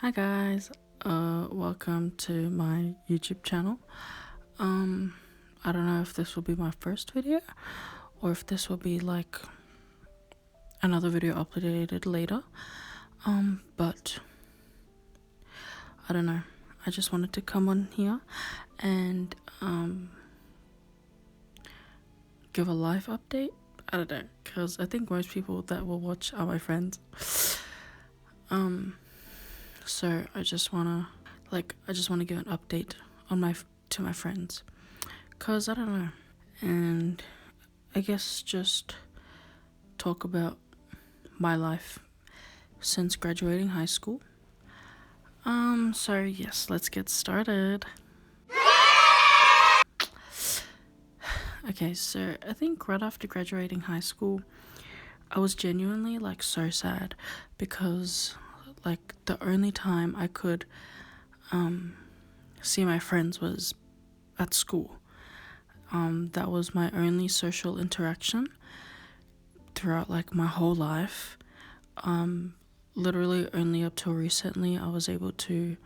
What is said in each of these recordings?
Hi guys, welcome to my YouTube channel. I don't know if this will be my first video or if this will be like another video uploaded later. But I don't know. I just wanted to come on here and give a live update. I don't know, because I think most people that will watch are my friends. So I just wanna give an update on to my friends, cause I don't know, and I guess just talk about my life since graduating high school. So yes, let's get started. Okay, so I think right after graduating high school, I was genuinely like so sad because like the only time I could see my friends was at school. That was my only social interaction throughout like my whole life. Literally only up till recently I was able to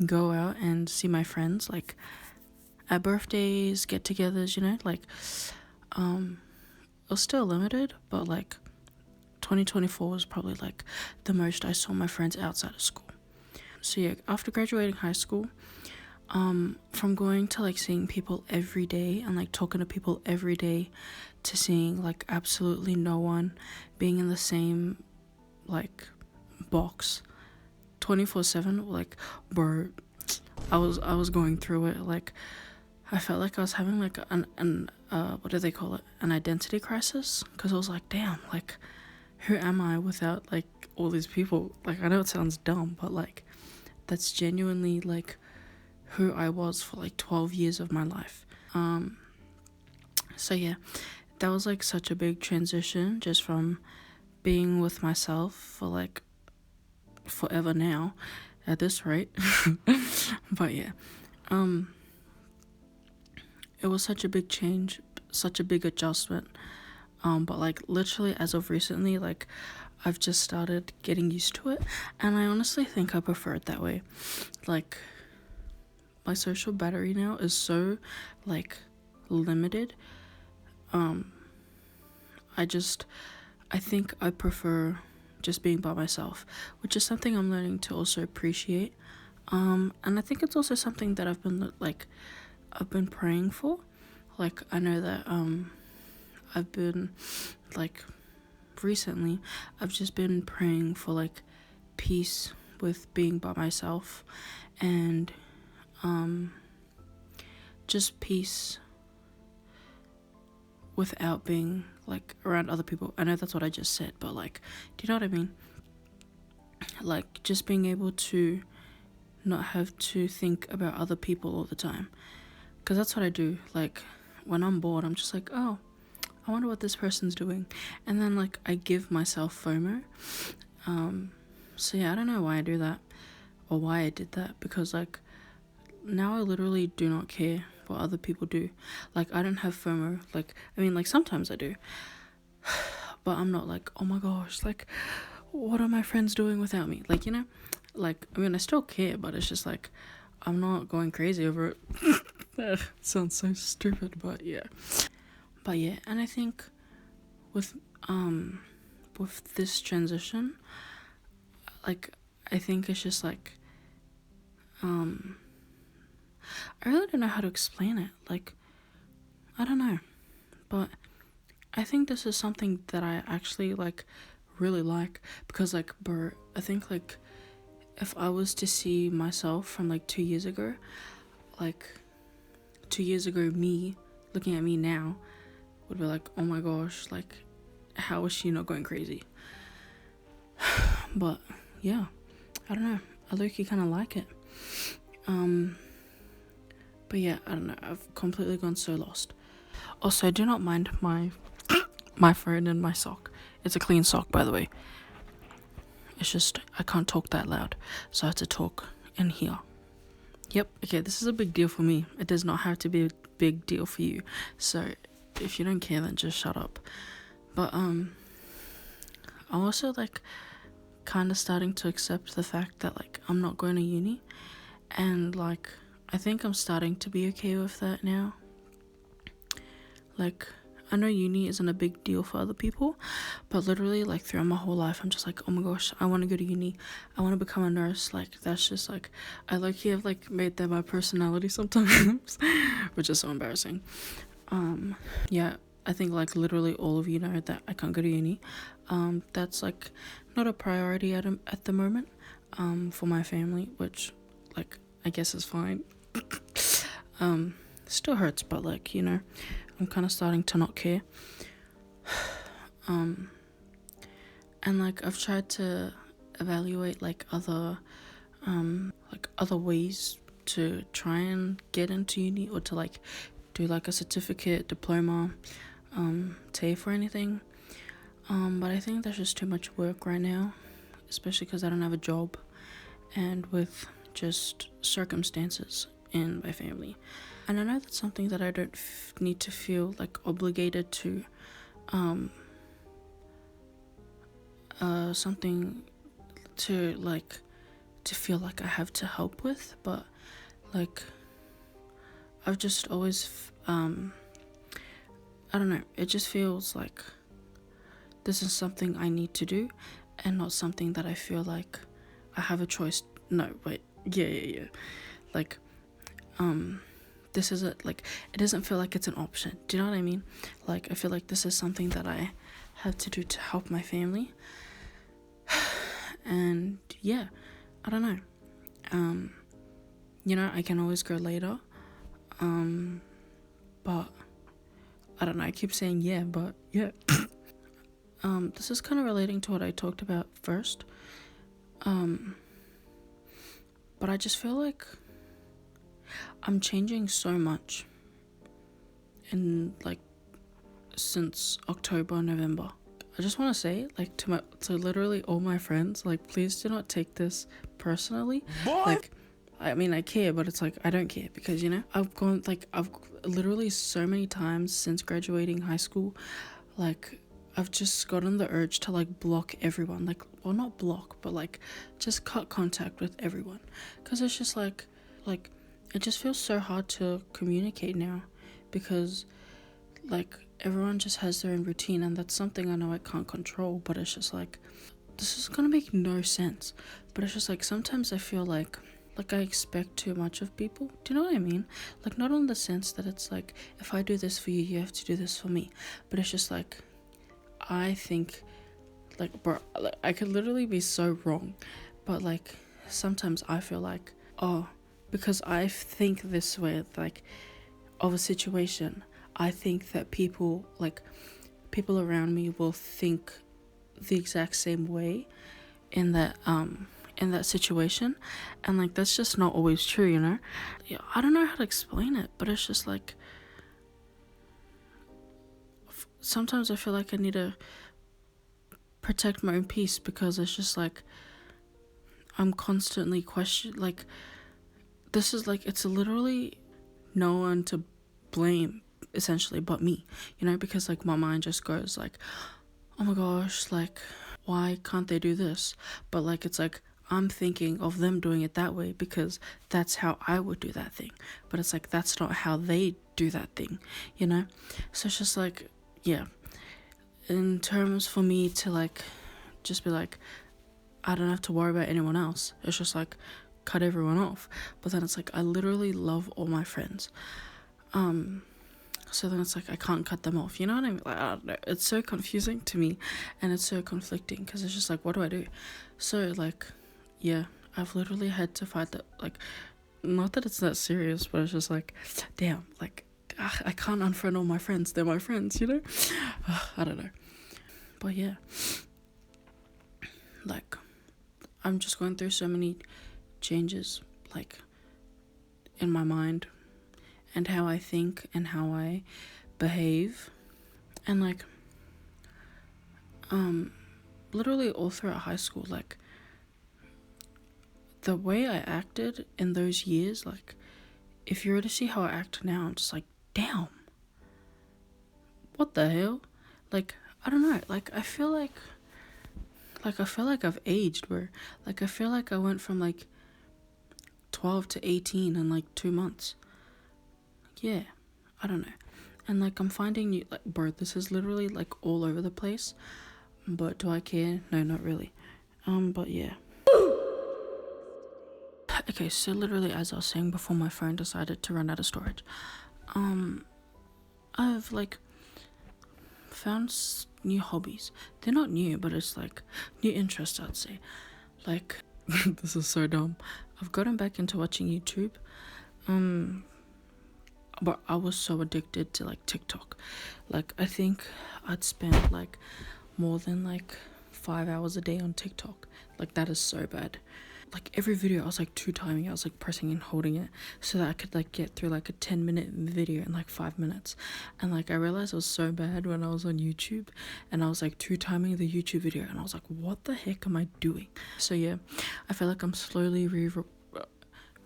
go out and see my friends like at birthdays, get-togethers, like it was still limited, but like 2024 was probably like the most I saw my friends outside of school. So yeah, after graduating high school, from going to like seeing people every day and like talking to people every day to seeing like absolutely no one, being in the same like box 24/7, like bro, I was going through it. Like I felt like I was having like an what do they call it, an identity crisis, because I was like, damn, like who am I without like all these people? Like I know it sounds dumb, but like that's genuinely like who I was for like 12 years of my life. So yeah, that was like such a big transition, just from being with myself for like forever now at this rate. But yeah, it was such a big change, such a big adjustment. But like literally as of recently, like I've just started getting used to it, and I honestly think I prefer it that way. Like my social battery now is so like limited. I think I prefer just being by myself, which is something I'm learning to also appreciate. And I think it's also something that I've been praying for. Like I know that I've been like recently I've just been praying for like peace with being by myself, and just peace without being like around other people. I know that's what I just said, but like, do you know what I mean? Like just being able to not have to think about other people all the time, because that's what I do. Like when I'm bored, I'm just like, oh, I wonder what this person's doing, and then like I give myself FOMO. So yeah, I don't know why I do that or why I did that, because like now I literally do not care what other people do. Like I don't have FOMO. Like I mean, like sometimes I do, but I'm not like, oh my gosh, like what are my friends doing without me? Like, like I mean I still care, but it's just like I'm not going crazy over it. That sounds so stupid, but yeah. And I think with this transition, like I think it's just like I really don't know how to explain it. Like I don't know, but I think this is something that I actually like really like, because like I think like if I was to see myself from like 2 years ago, like 2 years ago me looking at me now would be like, oh my gosh, like how is she not going crazy? But yeah, I don't know, I low-key kind of like it. But yeah, I don't know, I've completely gone so lost. Also, do not mind my phone and my sock. It's a clean sock, by the way. It's just I can't talk that loud, so I have to talk in here. Yep, okay, this is a big deal for me. It does not have to be a big deal for you. So if you don't care, then just shut up. But I'm also like kind of starting to accept the fact that like I'm not going to uni, and like I think I'm starting to be okay with that now. Like, I know uni isn't a big deal for other people, but literally like throughout my whole life I'm just like, oh my gosh, I want to go to uni, I want to become a nurse. Like, that's just like, I low-key have like made that my personality sometimes which is so embarrassing. Yeah, I think like literally all of you know that I can't go to uni. That's like not a priority at the moment for my family, which like I guess is fine. Still hurts, but like, you know, I'm kind of starting to not care. And like I've tried to evaluate like other ways to try and get into uni, or to like do like a certificate, diploma, TAFE or anything. But I think there's just too much work right now, especially because I don't have a job, and with just circumstances in my family. And I know that's something that I don't need to feel like obligated to, something to like to feel like I have to help with, but like I've just always I don't know, it just feels like this is something I need to do, and not something that I feel like I have a choice. No, wait, yeah. Like, this isn't like, it doesn't feel like it's an option. Do you know what I mean? Like, I feel like this is something that I have to do to help my family. And yeah, I don't know. You know, I can always go later. But I don't know, I keep saying yeah, but yeah. This is kind of relating to what I talked about first. But I just feel like I'm changing so much in like since October, November. I just want to say, like, to literally all my friends, like, please do not take this personally. Boy. Like, I mean, I care, but it's like I don't care, because, you know, I've literally so many times since graduating high school, like, I've just gotten the urge to like block everyone, like, well, not block, but like just cut contact with everyone, because it's just like it just feels so hard to communicate now, because like everyone just has their own routine, and that's something I know I can't control. But it's just like, this is gonna make no sense, but it's just like sometimes I feel like I expect too much of people. Do you know what I mean? Like, not in the sense that it's like, if I do this for you, you have to do this for me, but it's just like, I think, like, bro, like, I could literally be so wrong, but like sometimes I feel like, oh, because I think this way, like, of a situation, I think that people around me will think the exact same way in that situation, and like that's just not always true, you know? Yeah, I don't know how to explain it, but it's just like sometimes I feel like I need to protect my own peace, because it's just like I'm constantly questioned. Like, this is like, it's literally no one to blame essentially but me, you know, because like my mind just goes like, oh my gosh, like, why can't they do this? But like, it's like I'm thinking of them doing it that way because that's how I would do that thing, but it's like that's not how they do that thing, you know? So it's just like, yeah, in terms for me to like just be like, I don't have to worry about anyone else, it's just like cut everyone off. But then it's like I literally love all my friends, so then it's like I can't cut them off, you know what I mean? Like, I don't know, it's so confusing to me, and it's so conflicting, because it's just like, what do I do? So like, yeah, I've literally had to fight that. Like, not that it's that serious, but it's just like, damn, like, I can't unfriend all my friends, they're my friends, you know? I don't know, but yeah, like, I'm just going through so many changes, like, in my mind, and how I think and how I behave. And like, literally all throughout high school, like, the way I acted in those years, like, if you were to see how I act now, I'm just like, damn, what the hell? Like, I don't know, like, I feel like like, I feel like I've aged, bro. Like, I feel like I went from, like, 12 to 18 in, like, 2 months. Yeah, I don't know. And, like, I'm finding new, like, bro, this is literally, like, all over the place. But do I care? No, not really. But yeah. Okay, so literally, as I was saying before, my phone decided to run out of storage. I've, like, found new hobbies. They're not new, but it's like new interests, I'd say. Like, this is so dumb. I've gotten back into watching YouTube. But I was so addicted to, like, TikTok. Like, I think I'd spend, like, more than, like, 5 hours a day on TikTok. Like, that is so bad. Like, every video I was, like, two-timing. I was, like, pressing and holding it so that I could, like, get through, like, a 10-minute video in, like, 5 minutes. And, like, I realized it was so bad when I was on YouTube, and I was, like, two-timing the YouTube video, and I was like, what the heck am I doing? So yeah, I feel like I'm slowly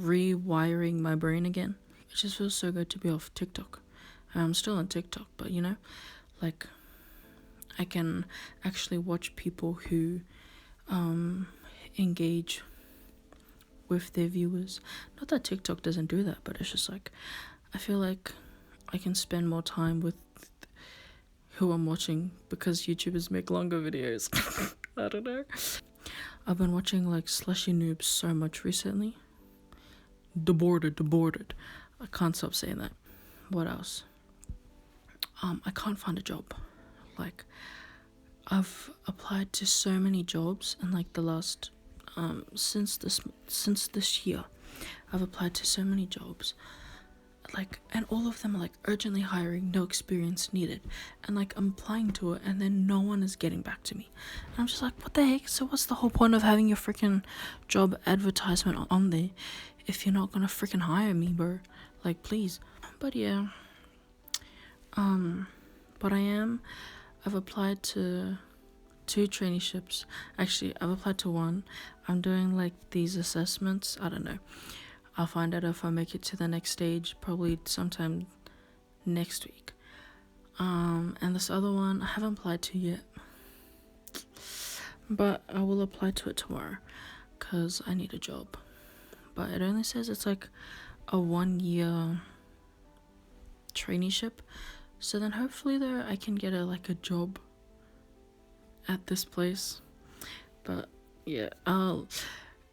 rewiring my brain again. It just feels so good to be off TikTok. I'm still on TikTok, but, you know, like, I can actually watch people who engage with their viewers. Not that TikTok doesn't do that, but it's just like, I feel like I can spend more time with who I'm watching because YouTubers make longer videos. I don't know. I've been watching, like, Slushy Noobs so much recently. Deborted. I can't stop saying that. What else? I can't find a job. Like, I've applied to so many jobs in, like, the last since this year. I've applied to so many jobs, like, and all of them are, like, urgently hiring, no experience needed, and, like, I'm applying to it, and then no one is getting back to me, and I'm just like, what the heck? So what's the whole point of having your freaking job advertisement on there if you're not gonna freaking hire me, bro? Like, please. But yeah, but I've applied to 2 traineeships. Actually, I've applied to 1. I'm doing, like, these assessments. I don't know. I'll find out if I make it to the next stage, probably sometime next week. And this other one I haven't applied to yet, but I will apply to it tomorrow because I need a job. But it only says it's, like, a 1-year traineeship, so then hopefully there I can get a job at this place. But yeah,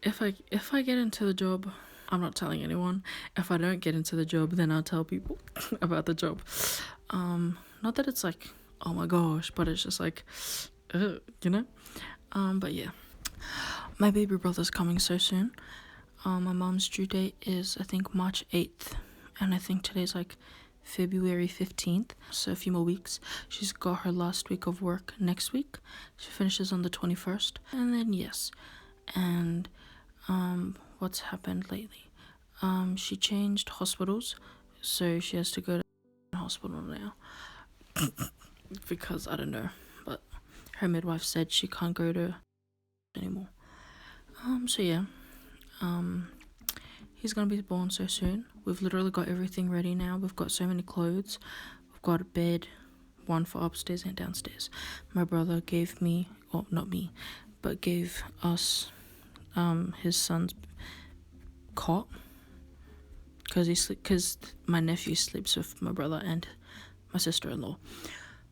if I get into the job, I'm not telling anyone. If I don't get into the job, then I'll tell people about the job. Not that it's like, oh my gosh, but it's just like, you know. But yeah, my baby brother's coming so soon. My mom's due date is, I think, March 8th, and I think today's, like, February 15th, so a few more weeks. She's got her last week of work next week. She finishes on the 21st, and then yes. And what's happened lately? She changed hospitals, so she has to go to the hospital now because I don't know, but her midwife said she can't go to anymore. So yeah, he's gonna be born so soon. We've literally got everything ready now. We've got so many clothes. We've got a bed, one for upstairs and downstairs. My brother gave me, well, not me, but gave us his son's cot because my nephew sleeps with my brother and my sister-in-law.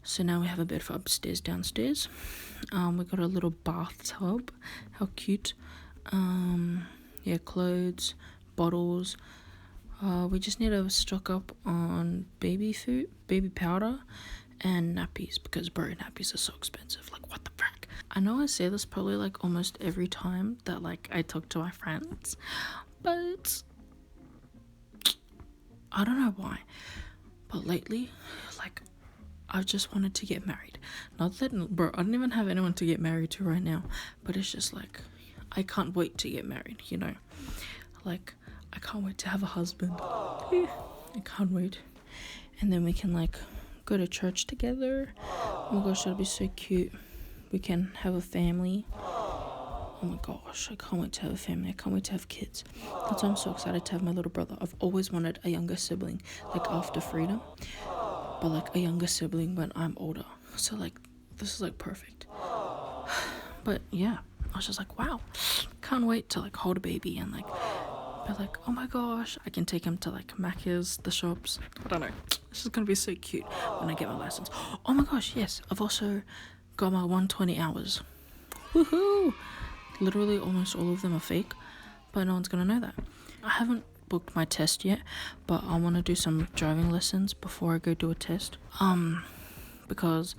So now we have a bed for upstairs, downstairs. We got a little bathtub. How cute. Yeah, clothes, bottles. We just need to stock up on baby food, baby powder, and nappies, because bro, nappies are so expensive. Like, what the frick? I know I say this probably, like, almost every time that, like, I talk to my friends, but I don't know why, but lately, like, I've just wanted to get married. Not that, bro, I don't even have anyone to get married to right now, but it's just like, I can't wait to get married, you know? Like, I can't wait to have a husband. I can't wait. And then we can, like, go to church together. Oh my gosh, that'll be so cute. We can have a family. Oh my gosh, I can't wait to have a family. I can't wait to have kids. That's why I'm so excited to have my little brother. I've always wanted a younger sibling, like, after Freedom. But, like, a younger sibling when I'm older. So, like, this is, like, perfect. But yeah, I was just like, wow, can't wait to like hold a baby and like be like, oh my gosh, I can take him to like Macca's, the shops. I don't know. This is gonna be so cute when I get my license. Oh my gosh, yes, I've also got my 120 hours. Woohoo! Literally almost all of them are fake, but no one's gonna know that. I haven't booked my test yet, but I want to do some driving lessons before I go do a test. Because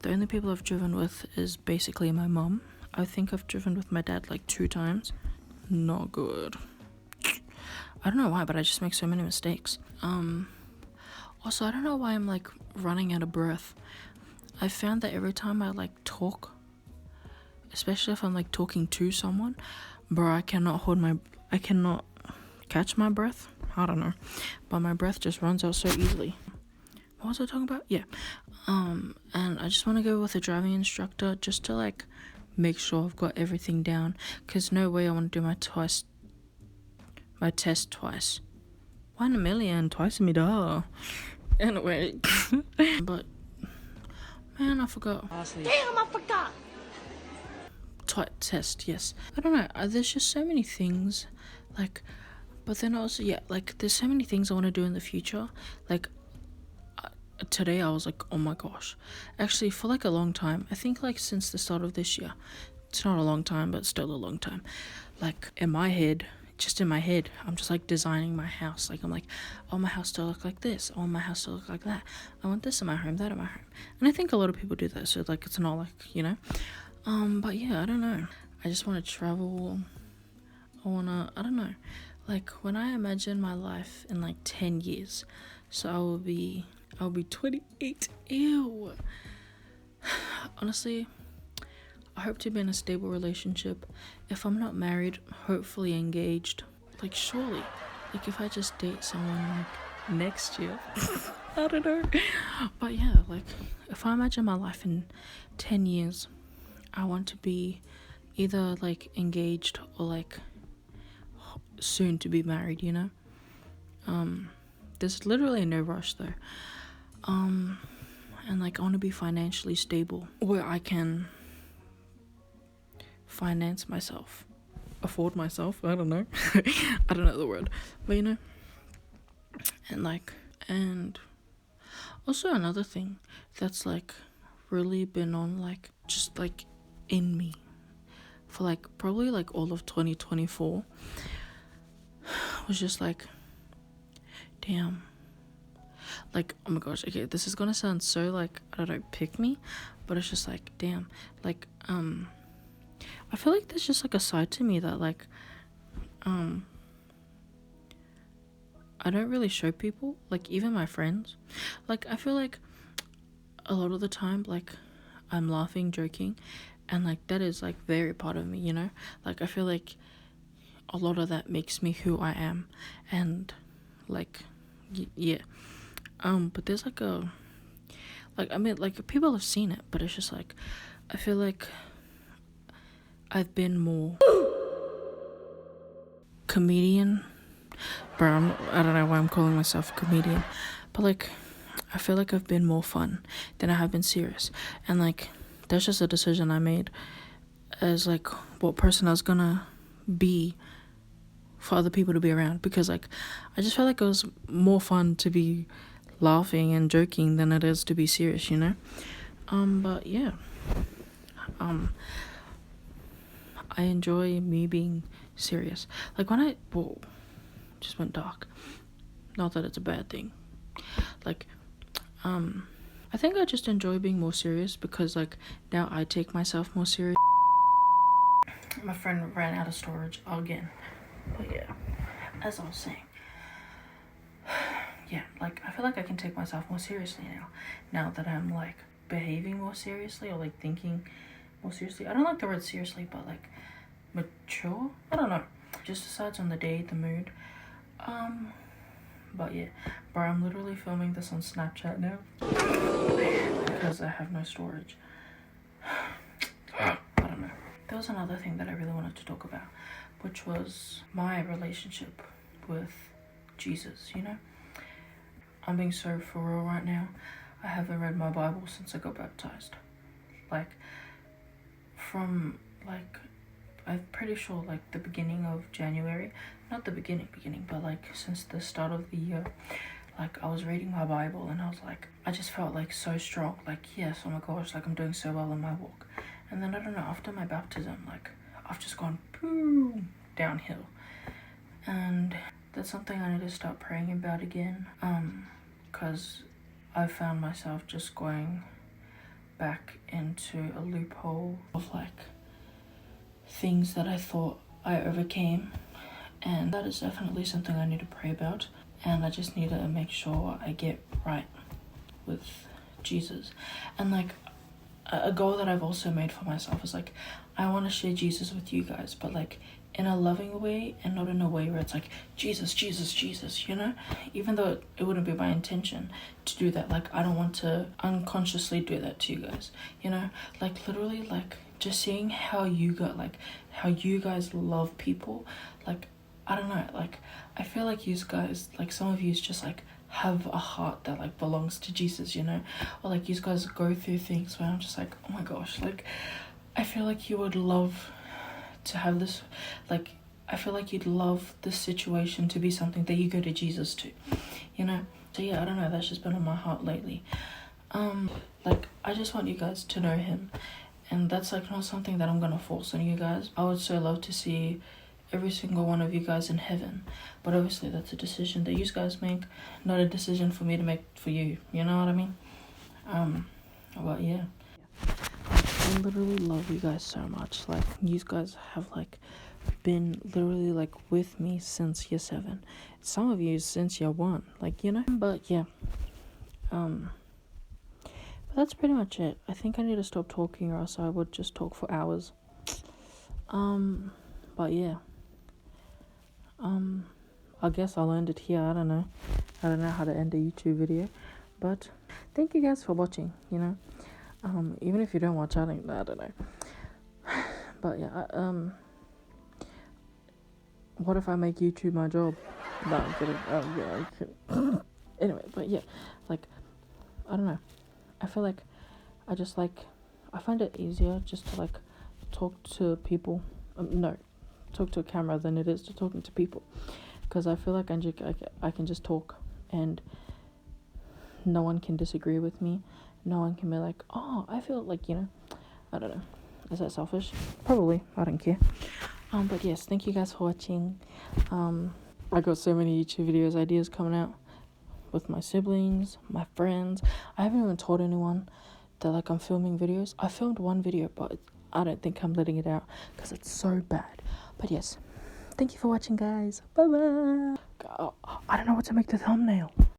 the only people I've driven with is basically my mom. I think I've driven with my dad like 2 times. Not good. I don't know why, but I just make so many mistakes. Also, I don't know why I'm like running out of breath. I found that every time I like talk, especially if I'm like talking to someone, bro, I cannot catch my breath. I don't know, but my breath just runs out so easily. What was I talking about? Yeah. And I just want to go with a driving instructor just to like make sure I've got everything down, because no way I want to do my test twice. 1 in a million, twice in me duh. Anyway. But man, I forgot. Damn, I forgot. Test, yes. I don't know, there's just so many things, like, but then also, yeah, like, there's so many things I want to do in the future. Like, today I was like, oh my gosh. Actually, for like a long time, I think like since the start of this year, it's not a long time, but still a long time. Like, in my head, I'm just like designing my house. Like, I'm like, I want my house to look like this. I want my house to look like that. I want this in my home, that in my home. And I think a lot of people do that. So like, it's not like, you know. But yeah, I don't know. I just want to travel. I don't know. Like, when I imagine my life in like 10 years, so I'll be 28. Ew. Honestly, I hope to be in a stable relationship. If I'm not married, hopefully engaged. Like, surely, like, if I just date someone like next year, I don't know. But yeah, like, if I imagine my life in 10 years, I want to be either like engaged or like soon to be married, you know. There's literally no rush though. And like, I want to be financially stable where I can finance myself, afford myself. I don't know. I don't know the word, but you know. And also another thing that's like really been on like just like in me for like probably like all of 2024 was just like, damn, like, oh my gosh, okay, this is gonna sound so like, I don't know, pick me, but it's just like, damn, like, I feel like there's just like a side to me that like, I don't really show people, like even my friends. Like, I feel like a lot of the time, like, I'm laughing, joking, and like that is like very part of me, you know. Like, I feel like a lot of that makes me who I am, and like, yeah. But there's like I mean, like, people have seen it, but it's just like, I feel like I've been more comedian. Bro, I don't know why I'm calling myself a comedian, but like, I feel like I've been more fun than I have been serious. And like, that's just a decision I made as like what person I was gonna be for other people to be around, because like, I just felt like it was more fun to be laughing and joking than it is to be serious, you know. But yeah, I enjoy me being serious. Like, when whoa, just went dark. Not that it's a bad thing. Like, I think I just enjoy being more serious because like now I take myself more serious. My friend ran out of storage again. But yeah, as I was saying, yeah, like, I feel like I can take myself more seriously now that I'm like behaving more seriously or like thinking more seriously. I don't like the word seriously, but like mature, I don't know, just decides on the day, the mood. But yeah, bro, I'm literally filming this on Snapchat now because I have no storage. I don't know. There was another thing that I really wanted to talk about, which was my relationship with Jesus, you know. I'm being so for real right now. I haven't read my Bible since I got baptized. Like, from like, I'm pretty sure like the beginning of January, not the beginning, but like since the start of the year, like I was reading my Bible and I was like, I just felt like so strong, like yes, oh my gosh, like I'm doing so well in my walk. And then I don't know, after my baptism, like I've just gone boom downhill. And that's something I need to start praying about again. Because I found myself just going back into a loophole of like things that I thought I overcame, and that is definitely something I need to pray about. And I just need to make sure I get right with Jesus. And like a goal that I've also made for myself is like, I want to share Jesus with you guys, but like in a loving way and not in a way where it's like Jesus, Jesus, Jesus, you know? Even though it wouldn't be my intention to do that, like I don't want to unconsciously do that to you guys, you know? Like literally, like just seeing how you guys love people, like I don't know, like I feel like you guys, like some of you just like have a heart that like belongs to Jesus, you know? Or like you guys go through things where I'm just like, oh my gosh, like I feel like you would love to have this, like I feel like you'd love this situation to be something that you go to Jesus to, you know? So yeah, I don't know, that's just been on my heart lately. Like I just want you guys to know him, and that's like not something that I'm gonna force on you guys. I would so love to see every single one of you guys in heaven, but obviously that's a decision that you guys make, not a decision for me to make for you, you know what I mean? But yeah, I literally love you guys so much. Like you guys have like been literally like with me since year 7, some of you since year 1, like, you know. But yeah, but that's pretty much it. I think I need to stop talking, or else I would just talk for hours. But yeah, I guess I'll end it here. I don't know how to end a YouTube video, but thank you guys for watching, you know. Even if you don't watch, I don't know. But yeah, what if I make YouTube my job? No, I'm kidding. Yeah, I'm kidding. Anyway, but yeah, like, I don't know. I feel like I find it easier just to like talk to people. Talk to a camera than it is to talking to people, because I feel like I can just talk and no one can disagree with me. No one can be like, oh, I feel like, you know, I don't know. Is that selfish? Probably. I don't care. But yes, thank you guys for watching. I got so many YouTube videos ideas coming out with my siblings, my friends. I haven't even told anyone that like I'm filming videos. I filmed one video, but I don't think I'm letting it out because it's so bad. But yes, thank you for watching, guys. Bye bye. I don't know what to make the thumbnail.